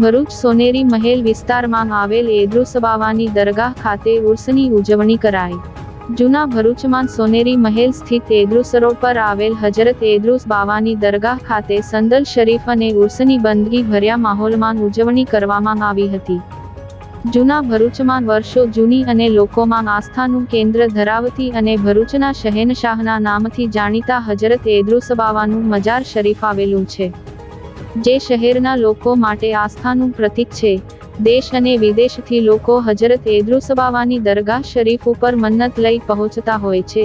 ભરૂચ સોનેરી મહેલ વિસ્તારમાં આવેલ એદરુસ બાવાની દરગાહ ખાતે ઉર્સની ઉજવણી કરાઈ। જૂના ભરૂચમાં સોનેરી મહેલ સ્થિત એદરુસ રોડ પર આવેલ હજરત એદરુસ બાવાની દરગાહ ખાતે સંદલ શરીફ અને ઉર્સની બંદગી ભર્યા માહોલમાં ઉજવણી કરવામાં આવી હતી। જૂના ભરૂચમાં વર્ષો જૂની અને લોકોમાં આસ્થાનું કેન્દ્ર ધરાવતી અને ભરૂચના શહેનશાહના નામથી જાણીતા હજરત એદરુસ બાવાનું મજાર શરીફ આવેલું છે, જે શહેરના લોકો માટે આસ્થાનું પ્રતીક છે। દેશ અને વિદેશથી લોકો હજરત એદરુસ બાવાની દરગાહ શરીફ ઉપર મન્નત લઈ પહોંચતા હોય છે,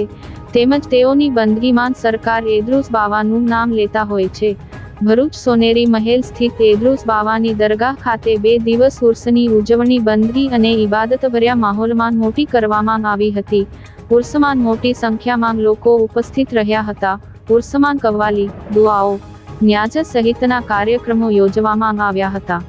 તેમજ તેઓની બંદગીમાં સરકાર એદરુસ બાવાનું નામ લેતા હોય છે। ભરૂચ સોનેરી મહેલ સ્થિત એદરુસ બાવાની દરગાહ ખાતે 2 દિવસ ઉર્સની ઉજવણી બંદગી અને ઇબાદતભર્યા માહોલમાં મોટી કરવામાં આવી હતી। ઉર્સમાં મોટી સંખ્યામાં લોકો ઉપસ્થિત રહ્યા હતા। ઉર્સમાં કવ્વાલી, દુઆઓ, ન્યાઝ સહિતના કાર્યક્રમો યોજવામાં આવ્યા હતા।